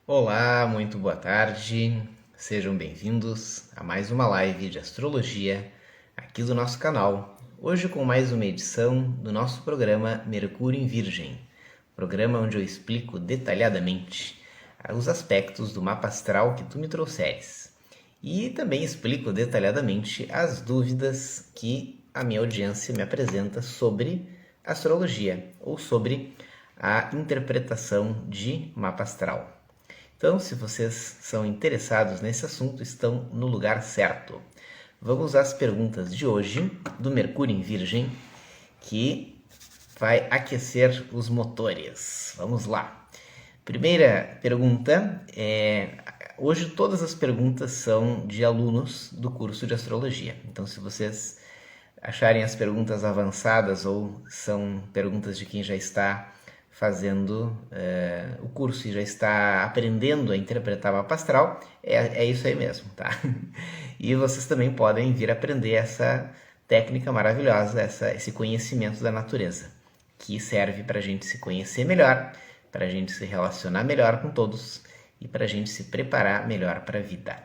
Olá, muito boa tarde. Sejam bem-vindos a mais uma live de astrologia aqui do nosso canal. Hoje com mais uma edição do nosso programa Mercúrio em Virgem, programa onde eu explico detalhadamente os aspectos do mapa astral que tu me trouxeres. E também explico detalhadamente as dúvidas que a minha audiência me apresenta sobre astrologia ou sobre a interpretação de mapa astral. Então, se vocês são interessados nesse assunto, estão no lugar certo. Vamos às perguntas de hoje do Mercúrio em Virgem, que vai aquecer os motores. Vamos lá. Primeira pergunta é: hoje todas as perguntas são de alunos do curso de astrologia. Então, se vocês acharem as perguntas avançadas ou são perguntas de quem já está fazendo o curso e já está aprendendo a interpretar mapa astral, é isso aí mesmo, tá? E vocês também podem vir aprender essa técnica maravilhosa, esse conhecimento da natureza, que serve para a gente se conhecer melhor, para a gente se relacionar melhor com todos e para a gente se preparar melhor para a vida.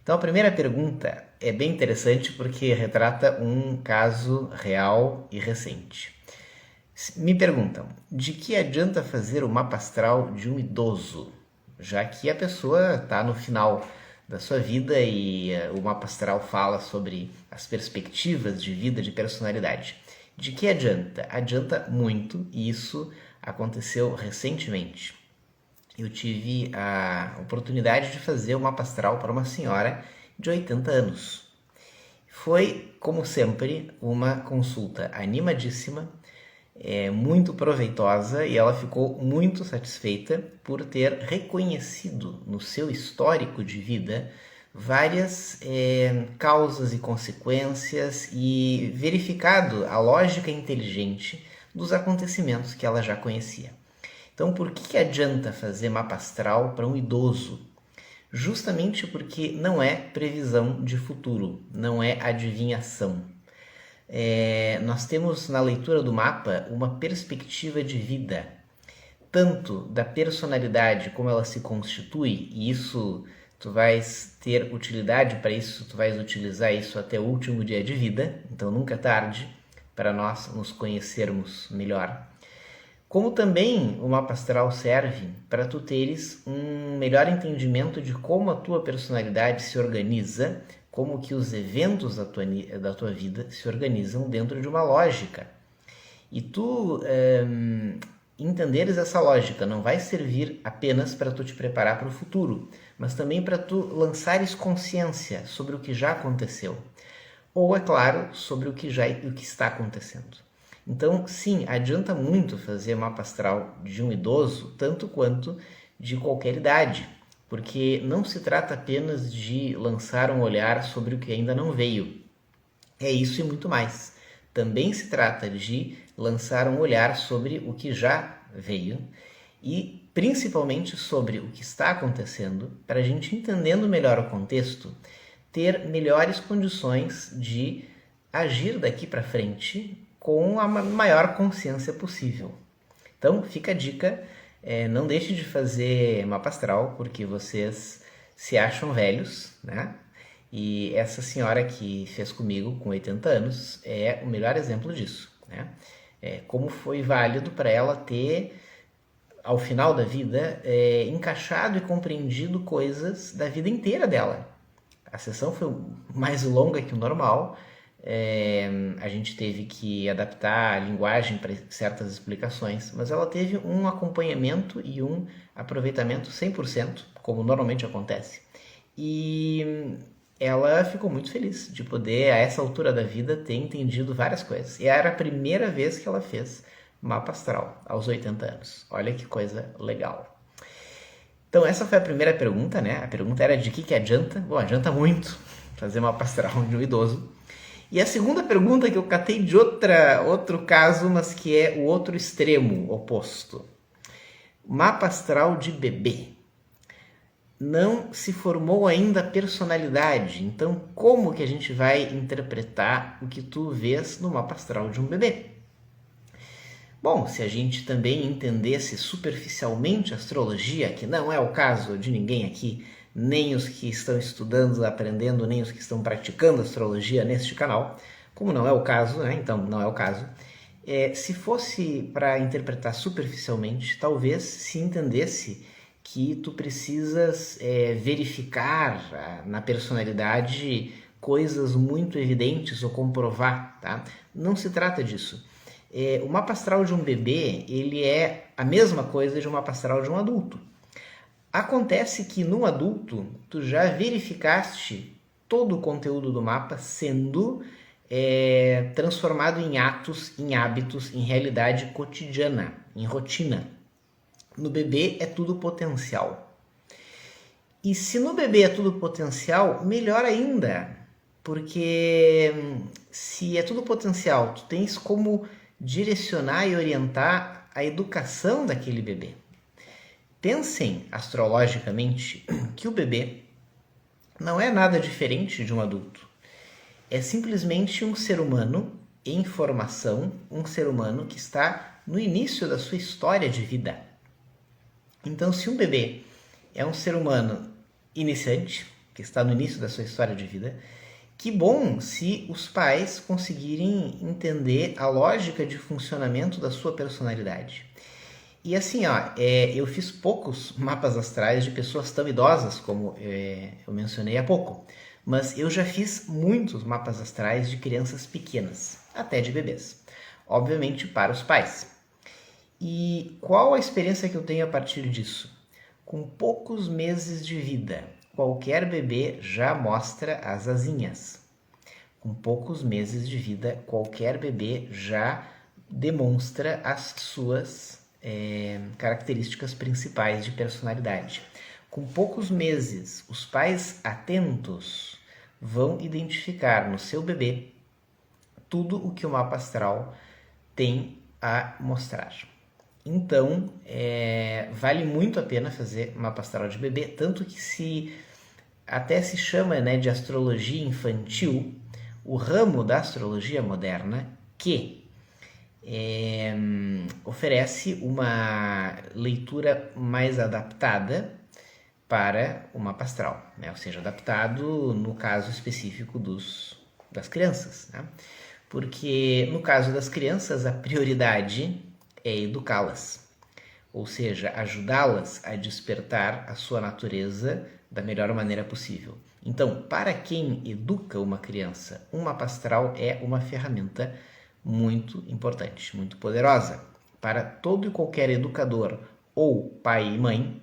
Então a primeira pergunta é bem interessante porque retrata um caso real e recente. Me perguntam, de que adianta fazer o mapa astral de um idoso, já que a pessoa está no final da sua vida e o mapa astral fala sobre as perspectivas de vida, de personalidade. De que adianta? Adianta muito e isso aconteceu recentemente. Eu tive a oportunidade de fazer o mapa astral para uma senhora de 80 anos. Foi, como sempre, uma consulta animadíssima, muito proveitosa, e ela ficou muito satisfeita por ter reconhecido no seu histórico de vida várias causas e consequências e verificado a lógica inteligente dos acontecimentos que ela já conhecia. Então, por que adianta fazer mapa astral para um idoso? Justamente porque não é previsão de futuro, não é adivinhação. Nós temos na leitura do mapa uma perspectiva de vida, tanto da personalidade como ela se constitui, e isso tu vais ter utilidade para isso, tu vais utilizar isso até o último dia de vida, então nunca é tarde para nós nos conhecermos melhor. Como também o mapa astral serve para tu teres um melhor entendimento de como a tua personalidade se organiza, como que os eventos da tua vida se organizam dentro de uma lógica. E tu entenderes essa lógica não vai servir apenas para tu te preparar para o futuro, mas também para tu lançares consciência sobre o que já aconteceu. Ou, é claro, sobre o que está acontecendo. Então, sim, adianta muito fazer mapa astral de um idoso, tanto quanto de qualquer idade, porque não se trata apenas de lançar um olhar sobre o que ainda não veio. É isso e muito mais. Também se trata de lançar um olhar sobre o que já veio e principalmente sobre o que está acontecendo, para a gente, entendendo melhor o contexto, ter melhores condições de agir daqui para frente com a maior consciência possível. Então fica a dica, não deixe de fazer mapa astral, porque vocês se acham velhos, né? E essa senhora que fez comigo com 80 anos é o melhor exemplo disso, né? Como foi válido para ela ter, ao final da vida, encaixado e compreendido coisas da vida inteira dela. A sessão foi mais longa que o normal, a gente teve que adaptar a linguagem para certas explicações, mas ela teve um acompanhamento e um aproveitamento 100%, como normalmente acontece. E ela ficou muito feliz de poder, a essa altura da vida, ter entendido várias coisas. E era a primeira vez que ela fez mapa astral, aos 80 anos. Olha que coisa legal. Então essa foi a primeira pergunta, né? A pergunta era de que adianta? Bom, adianta muito fazer mapa astral de um idoso. E a segunda pergunta que eu catei de outro caso, mas que é o outro extremo oposto. Mapa astral de bebê. Não se formou ainda a personalidade, então como que a gente vai interpretar o que tu vês no mapa astral de um bebê? Bom, se a gente também entendesse superficialmente astrologia, que não é o caso de ninguém aqui, nem os que estão estudando, aprendendo, nem os que estão praticando astrologia neste canal, como não é o caso, né? Então não é o caso. Se fosse para interpretar superficialmente, talvez se entendesse que tu precisas verificar na personalidade coisas muito evidentes ou comprovar, tá? Não se trata disso. O mapa astral de um bebê, ele é a mesma coisa de um mapa astral de um adulto. Acontece que no adulto, tu já verificaste todo o conteúdo do mapa sendo transformado em atos, em hábitos, em realidade cotidiana, em rotina. No bebê é tudo potencial. E se no bebê é tudo potencial, melhor ainda, porque se é tudo potencial, tu tens como direcionar e orientar a educação daquele bebê. Pensem astrologicamente que o bebê não é nada diferente de um adulto. É simplesmente um ser humano em formação, um ser humano que está no início da sua história de vida. Então, se um bebê é um ser humano iniciante, que está no início da sua história de vida, que bom se os pais conseguirem entender a lógica de funcionamento da sua personalidade. E assim, eu fiz poucos mapas astrais de pessoas tão idosas como eu mencionei há pouco, mas eu já fiz muitos mapas astrais de crianças pequenas, até de bebês, obviamente para os pais. E qual a experiência que eu tenho a partir disso? Com poucos meses de vida, qualquer bebê já mostra as asinhas. Com poucos meses de vida, qualquer bebê já demonstra as suas características principais de personalidade. Com poucos meses, os pais atentos vão identificar no seu bebê tudo o que o mapa astral tem a mostrar. Então, vale muito a pena fazer mapa astral de bebê, tanto que até se chama de astrologia infantil, o ramo da astrologia moderna que oferece uma leitura mais adaptada para o mapa astral, né? Ou seja, adaptado no caso específico das crianças, né? Porque no caso das crianças a prioridade é educá-las, ou seja, ajudá-las a despertar a sua natureza da melhor maneira possível. Então, para quem educa uma criança, um mapa astral é uma ferramenta muito importante, muito poderosa. Para todo e qualquer educador ou pai e mãe,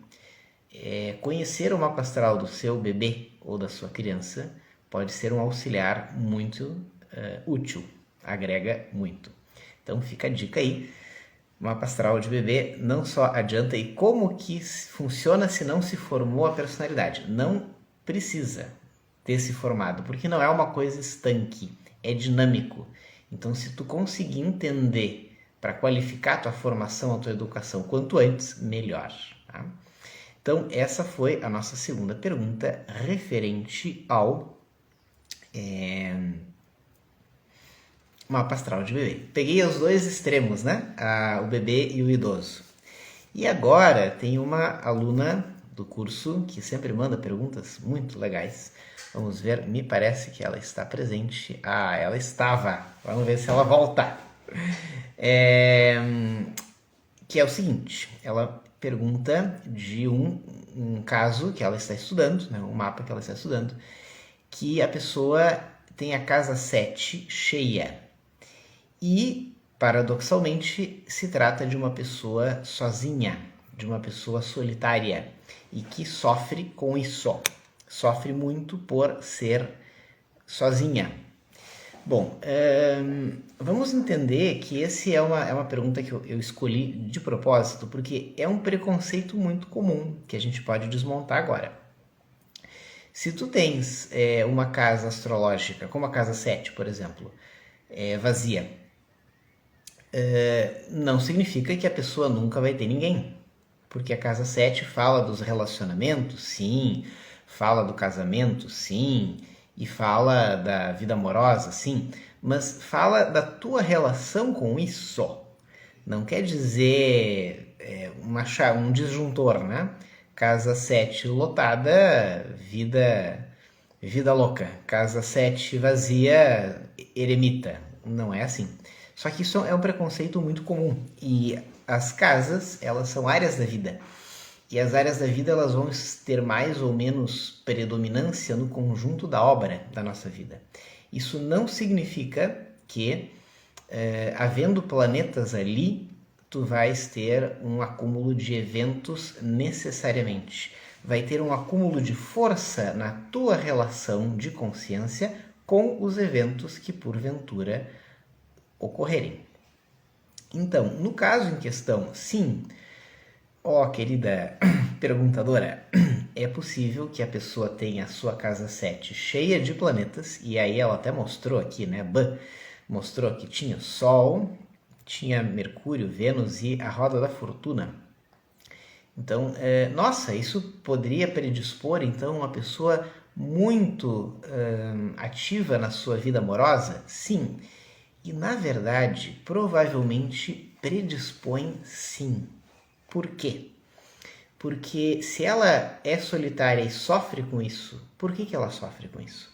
conhecer o mapa astral do seu bebê ou da sua criança pode ser um auxiliar muito útil, agrega muito. Então fica a dica aí, mapa astral de bebê não só adianta e como que funciona se não se formou a personalidade. Não precisa ter se formado, porque não é uma coisa estanque, é dinâmico. Então, se tu conseguir entender para qualificar a tua formação, a tua educação quanto antes, melhor. Tá? Então, essa foi a nossa segunda pergunta referente ao mapa astral de bebê. Peguei os dois extremos, né? O bebê e o idoso. E agora tem uma aluna do curso que sempre manda perguntas muito legais. Vamos ver, me parece que ela está presente. Ela estava. Vamos ver se ela volta. Que é o seguinte, ela pergunta de um caso que ela está estudando, né, um mapa que ela está estudando, que a pessoa tem a casa 7 cheia. E, paradoxalmente, se trata de uma pessoa sozinha, de uma pessoa solitária e que sofre com isso. Sofre muito por ser sozinha. Bom, vamos entender que esse é uma pergunta que eu escolhi de propósito, porque é um preconceito muito comum que a gente pode desmontar agora. Se tu tens uma casa astrológica, como a casa 7, por exemplo, vazia, não significa que a pessoa nunca vai ter ninguém. Porque a casa 7 fala dos relacionamentos, sim, fala do casamento, sim, e fala da vida amorosa, sim, mas fala da tua relação com isso. Não quer dizer um disjuntor, né? Casa 7 lotada, vida louca. Casa 7 vazia, eremita. Não é assim. Só que isso é um preconceito muito comum. E as casas, elas são áreas da vida. E as áreas da vida, elas vão ter mais ou menos predominância no conjunto da obra da nossa vida. Isso não significa que, havendo planetas ali, tu vais ter um acúmulo de eventos necessariamente. Vai ter um acúmulo de força na tua relação de consciência com os eventos que porventura ocorrerem. Então, no caso em questão, sim, querida perguntadora, é possível que a pessoa tenha a sua casa 7 cheia de planetas, e aí ela até mostrou aqui, né, mostrou que tinha Sol, tinha Mercúrio, Vênus e a roda da fortuna. Então, nossa, isso poderia predispor, então, uma pessoa muito ativa na sua vida amorosa? Sim. E, na verdade, provavelmente predispõe sim. Por quê? Porque se ela é solitária e sofre com isso, por que ela sofre com isso?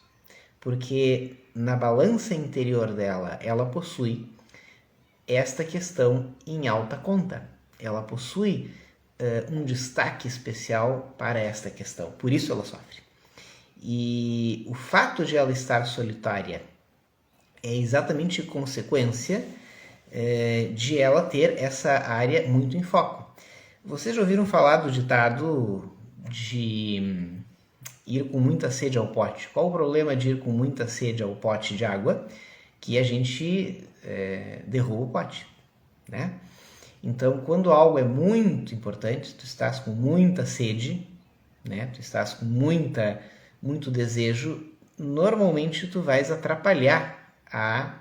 Porque na balança interior dela, ela possui esta questão em alta conta. Ela possui um destaque especial para esta questão. Por isso ela sofre. E o fato de ela estar solitária é exatamente consequência de ela ter essa área muito em foco. Vocês já ouviram falar do ditado de ir com muita sede ao pote? Qual o problema de ir com muita sede ao pote de água? Que a gente derruba o pote, né? Então, quando algo é muito importante, tu estás com muita sede, né? Tu estás com muito desejo, normalmente tu vais atrapalhar a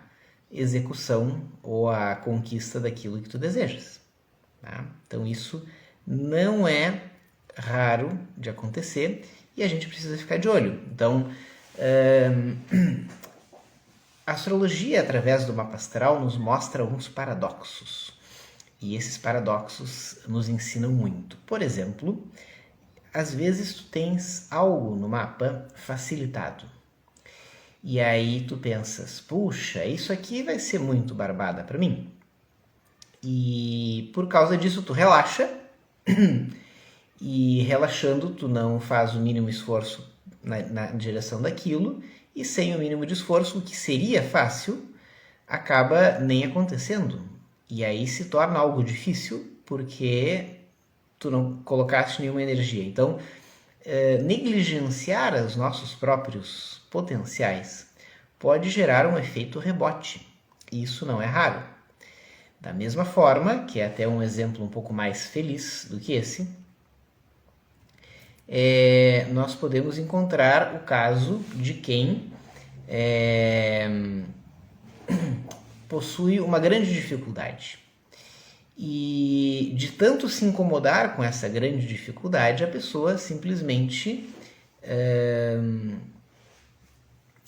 execução ou a conquista daquilo que tu desejas. Tá? Então isso não é raro de acontecer e a gente precisa ficar de olho. Então, a astrologia, através do mapa astral, nos mostra alguns paradoxos. E esses paradoxos nos ensinam muito. Por exemplo, às vezes tu tens algo no mapa facilitado. E aí tu pensas, puxa, isso aqui vai ser muito barbada para mim. E por causa disso tu relaxa, e relaxando tu não faz o mínimo esforço na direção daquilo, e sem o mínimo de esforço, o que seria fácil, acaba nem acontecendo. E aí se torna algo difícil, porque tu não colocaste nenhuma energia. Então, negligenciar os nossos próprios potenciais pode gerar um efeito rebote. E isso não é raro. Da mesma forma, que é até um exemplo um pouco mais feliz do que esse, nós podemos encontrar o caso de quem possui uma grande dificuldade. E de tanto se incomodar com essa grande dificuldade, a pessoa simplesmente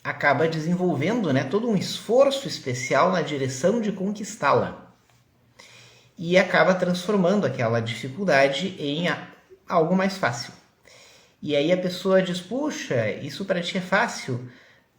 acaba desenvolvendo, né, todo um esforço especial na direção de conquistá-la. E acaba transformando aquela dificuldade em algo mais fácil. E aí a pessoa diz, puxa, isso para ti é fácil?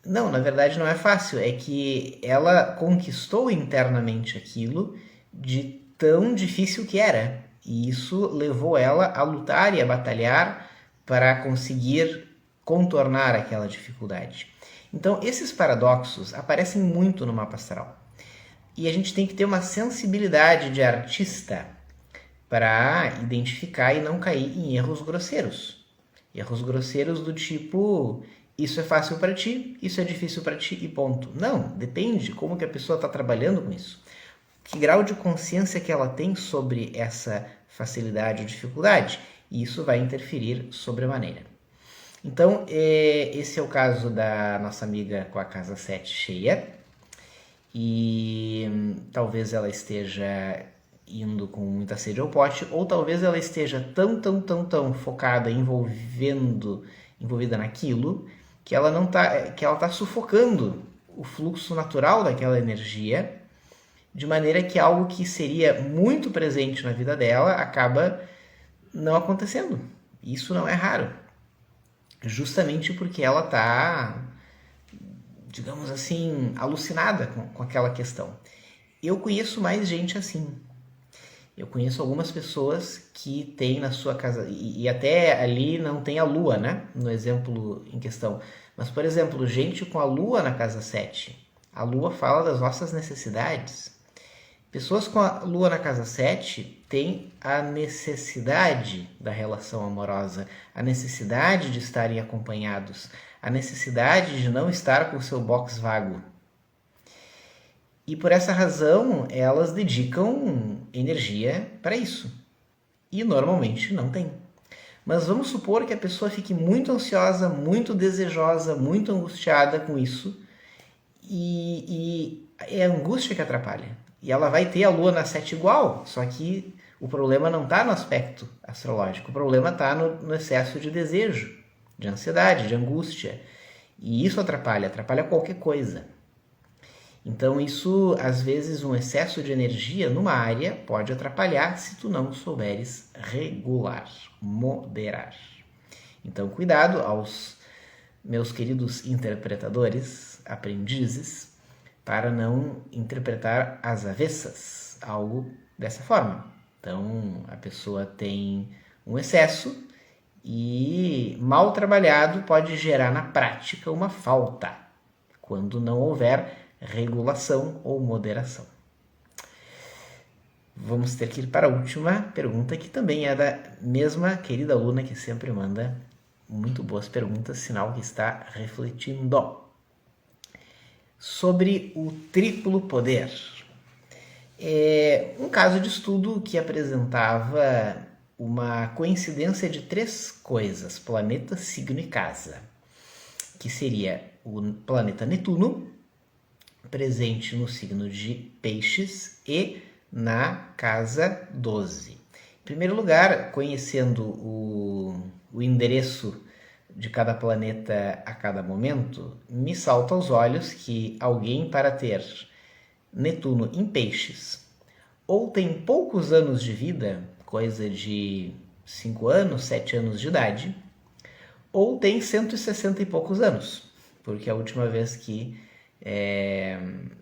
Não, na verdade não é fácil, é que ela conquistou internamente aquilo de tão difícil que era. E isso levou ela a lutar e a batalhar para conseguir contornar aquela dificuldade. Então, esses paradoxos aparecem muito no mapa astral. E a gente tem que ter uma sensibilidade de artista para identificar e não cair em erros grosseiros. Erros grosseiros do tipo, isso é fácil para ti, isso é difícil para ti e ponto. Não, depende de como que a pessoa está trabalhando com isso. Que grau de consciência que ela tem sobre essa facilidade ou dificuldade. E isso vai interferir sobremaneira. Então, esse é o caso da nossa amiga com a casa 7 cheia. E talvez ela esteja indo com muita sede ao pote, ou talvez ela esteja tão focada, envolvida naquilo, que ela está sufocando o fluxo natural daquela energia de maneira que algo que seria muito presente na vida dela acaba não acontecendo. Isso não é raro, justamente porque ela está, digamos assim, alucinada com aquela questão. Eu conheço mais gente assim. Eu conheço algumas pessoas que têm na sua casa, e até ali não tem a lua, né? No exemplo em questão. Mas, por exemplo, gente com a lua na casa 7. A lua fala das nossas necessidades. Pessoas com a lua na casa 7 têm a necessidade da relação amorosa, a necessidade de estarem acompanhados, a necessidade de não estar com o seu box vago. E por essa razão, elas dedicam energia para isso. E normalmente não tem. Mas vamos supor que a pessoa fique muito ansiosa, muito desejosa, muito angustiada com isso. E é a angústia que atrapalha. E ela vai ter a lua na 7 igual, só que o problema não está no aspecto astrológico. O problema está no excesso de desejo, de ansiedade, de angústia. E isso atrapalha qualquer coisa. Então isso, às vezes, um excesso de energia numa área pode atrapalhar se tu não souberes regular, moderar. Então cuidado aos meus queridos interpretadores, aprendizes, para não interpretar às avessas algo dessa forma. Então a pessoa tem um excesso e mal trabalhado pode gerar na prática uma falta, quando não houver regulação ou moderação. Vamos ter que ir para a última pergunta, que também é da mesma querida aluna que sempre manda muito boas perguntas, sinal que está refletindo. Sobre o triplo poder. É um caso de estudo que apresentava uma coincidência de 3 coisas, planeta, signo e casa, que seria o planeta Netuno, presente no signo de Peixes e na casa 12. Em primeiro lugar, conhecendo o endereço de cada planeta a cada momento, me salta aos olhos que alguém, para ter Netuno em Peixes, ou tem poucos anos de vida, coisa de 5 anos, 7 anos de idade, ou tem 160 e poucos anos, porque a última vez que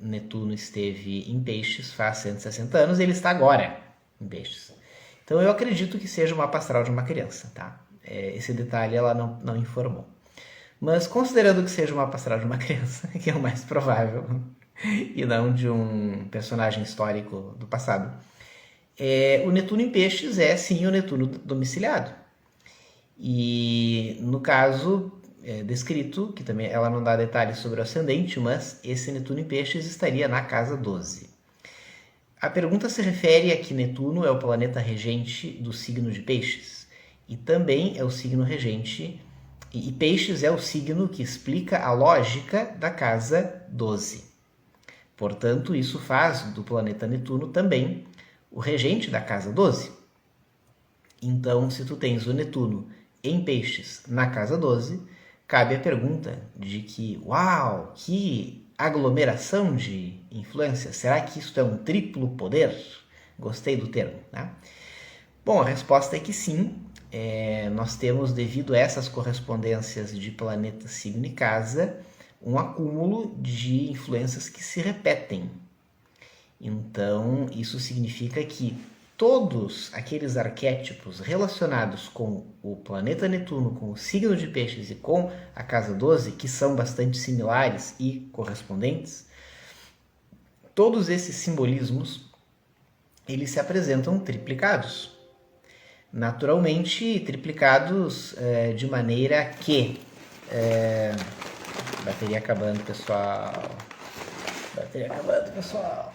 Netuno esteve em Peixes faz 160 anos e ele está agora em Peixes. Então eu acredito que seja o mapa astral de uma criança, tá? Esse detalhe ela não informou. Mas considerando que seja o mapa astral de uma criança, que é o mais provável, e não de um personagem histórico do passado, o Netuno em Peixes é sim o Netuno domiciliado. E no caso descrito, que também ela não dá detalhes sobre o ascendente, mas esse Netuno em Peixes estaria na casa 12. A pergunta se refere a que Netuno é o planeta regente do signo de Peixes e também é o signo regente, e Peixes é o signo que explica a lógica da casa 12. Portanto, isso faz do planeta Netuno também o regente da casa 12. Então, se tu tens o Netuno em Peixes na casa 12, cabe a pergunta de que, uau, que aglomeração de influências, será que isto é um triplo poder? Gostei do termo, né? Bom, a resposta é que sim. Nós temos, devido a essas correspondências de planeta, signo e casa, um acúmulo de influências que se repetem. Então, isso significa que todos aqueles arquétipos relacionados com o planeta Netuno, com o signo de Peixes e com a casa 12, que são bastante similares e correspondentes, todos esses simbolismos, eles se apresentam triplicados. Naturalmente, triplicados de maneira que... bateria acabando, pessoal. Bateria acabando, pessoal.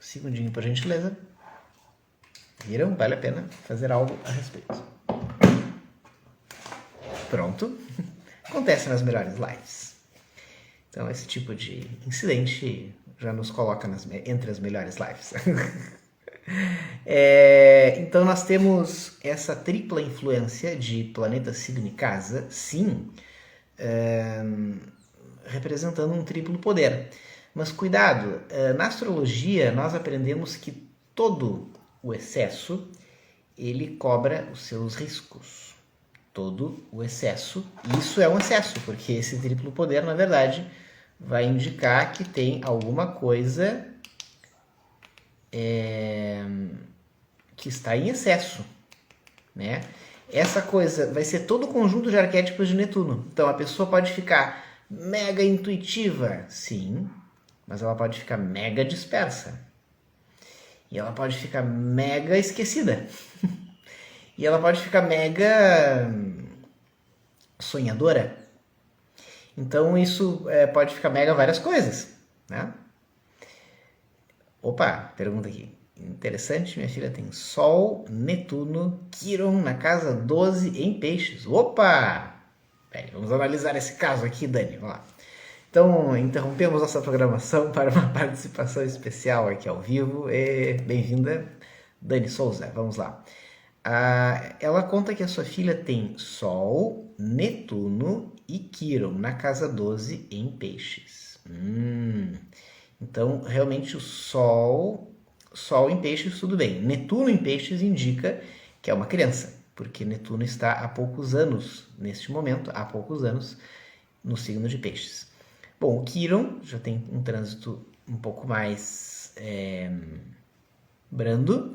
Segundinho, por gentileza. Viram? Vale a pena fazer algo a respeito. Pronto. Acontece nas melhores lives. Então, esse tipo de incidente já nos coloca entre as melhores lives. Então, nós temos essa tripla influência de planeta, signo e casa, sim, representando um triplo poder. Mas cuidado, na astrologia nós aprendemos que todo o excesso, ele cobra os seus riscos. Todo o excesso, e isso é um excesso, porque esse triplo poder, na verdade, vai indicar que tem alguma coisa que está em excesso, né? Essa coisa vai ser todo o conjunto de arquétipos de Netuno. Então a pessoa pode ficar mega intuitiva, sim, mas ela pode ficar mega dispersa. E ela pode ficar mega esquecida. E ela pode ficar mega sonhadora. Então isso pode ficar mega várias coisas, né? Opa, pergunta aqui. Interessante, minha filha tem Sol, Netuno, Quiron na casa 12 em Peixes. Opa! Peraí, vamos analisar esse caso aqui, Dani. Vamos lá. Então, interrompemos nossa programação para uma participação especial aqui ao vivo. E bem-vinda, Dani Souza. Vamos lá. Ela conta que a sua filha tem Sol, Netuno e Quiron na casa 12 em Peixes. Então, realmente o Sol em Peixes, tudo bem. Netuno em Peixes indica que é uma criança, porque Netuno está há poucos anos, neste momento, há poucos anos, no signo de Peixes. Bom, o Quiron já tem um trânsito um pouco mais brando,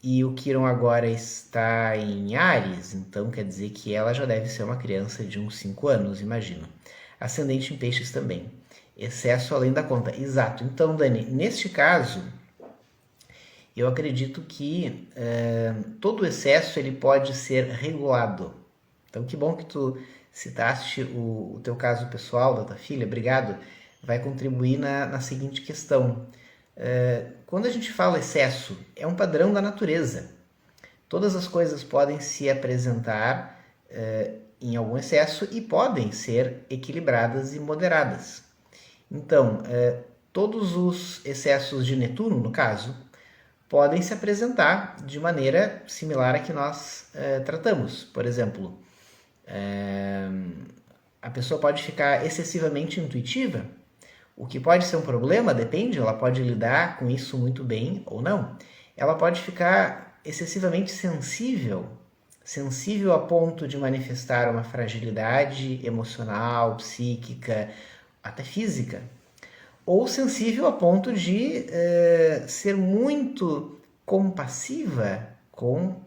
e o Quiron agora está em Áries, então quer dizer que ela já deve ser uma criança de uns 5 anos, imagino. Ascendente em Peixes também. Excesso além da conta. Exato. Então, Dani, neste caso, eu acredito que todo excesso ele pode ser regulado. Então, que bom que tu citaste o teu caso pessoal da tua filha, obrigado. Vai contribuir na seguinte questão. Quando a gente fala excesso, é um padrão da natureza. Todas as coisas podem se apresentar em algum excesso e podem ser equilibradas e moderadas. Então, todos os excessos de Netuno, no caso, podem se apresentar de maneira similar à que nós tratamos. Por exemplo, a pessoa pode ficar excessivamente intuitiva, o que pode ser um problema, depende, ela pode lidar com isso muito bem ou não. Ela pode ficar excessivamente sensível a ponto de manifestar uma fragilidade emocional, psíquica, até física, ou sensível a ponto de ser muito compassiva com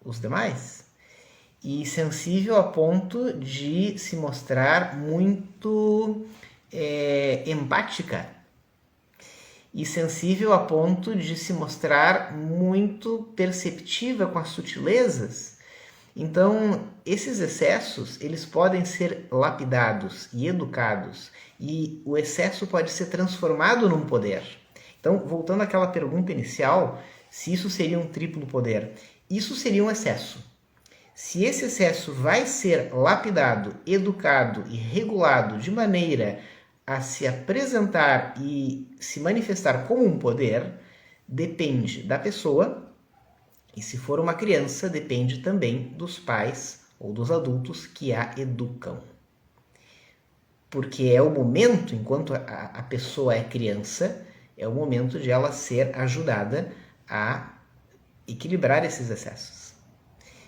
os demais, e sensível a ponto de se mostrar muito empática, e sensível a ponto de se mostrar muito perceptiva com as sutilezas. Então, esses excessos, eles podem ser lapidados e educados, e o excesso pode ser transformado num poder. Então, voltando àquela pergunta inicial, se isso seria um triplo poder, isso seria um excesso. Se esse excesso vai ser lapidado, educado e regulado de maneira a se apresentar e se manifestar como um poder, depende da pessoa. E se for uma criança, depende também dos pais ou dos adultos que a educam. Porque é o momento, enquanto a pessoa é criança, é o momento de ela ser ajudada a equilibrar esses excessos.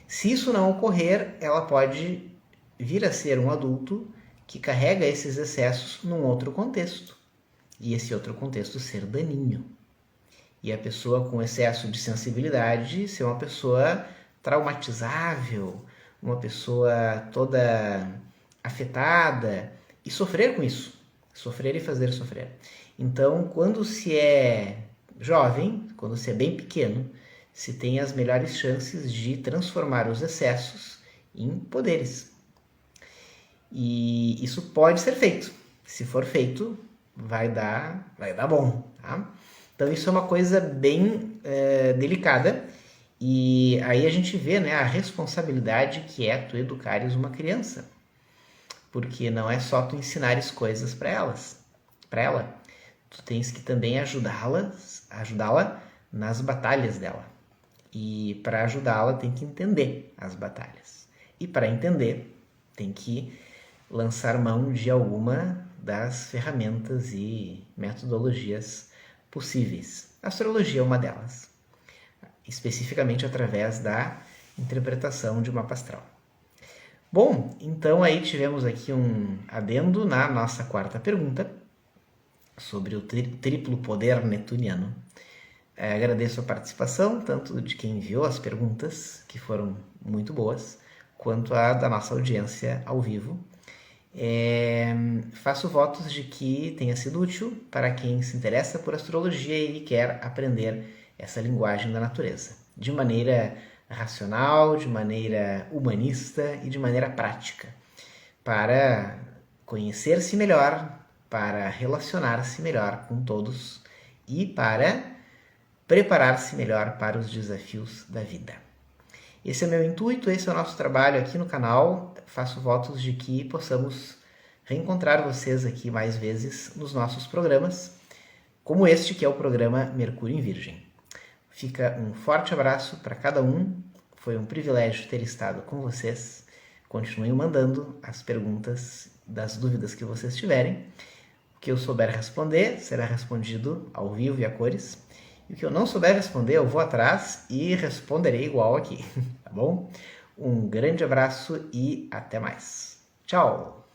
Se isso não ocorrer, ela pode vir a ser um adulto que carrega esses excessos num outro contexto. E esse outro contexto ser daninho. E a pessoa com excesso de sensibilidade ser uma pessoa traumatizável, uma pessoa toda afetada, e sofrer com isso. Sofrer e fazer sofrer. Então, quando se é jovem, quando se é bem pequeno, se tem as melhores chances de transformar os excessos em poderes. E isso pode ser feito. Se for feito, vai dar bom, tá? Então isso é uma coisa bem delicada, e aí a gente vê, né, a responsabilidade que é tu educares uma criança, porque não é só tu ensinares coisas para ela, tu tens que também ajudá-la nas batalhas dela, e para ajudá-la tem que entender as batalhas, e para entender tem que lançar mão de alguma das ferramentas e metodologias possíveis. A astrologia é uma delas, especificamente através da interpretação de mapa astral. Bom, então aí tivemos aqui um adendo na nossa quarta pergunta, sobre o triplo poder netuniano. Agradeço a participação, tanto de quem enviou as perguntas, que foram muito boas, quanto a da nossa audiência ao vivo. Faço votos de que tenha sido útil para quem se interessa por astrologia e quer aprender essa linguagem da natureza, de maneira racional, de maneira humanista e de maneira prática, para conhecer-se melhor, para relacionar-se melhor com todos e para preparar-se melhor para os desafios da vida. Esse é meu intuito, esse é o nosso trabalho aqui no canal. Faço votos de que possamos reencontrar vocês aqui mais vezes nos nossos programas, como este que é o programa Mercúrio em Virgem. Fica um forte abraço para cada um. Foi um privilégio ter estado com vocês. Continuem mandando as perguntas das dúvidas que vocês tiverem. O que eu souber responder será respondido ao vivo e a cores. E o que eu não souber responder, eu vou atrás e responderei igual aqui, tá bom? Um grande abraço e até mais. Tchau!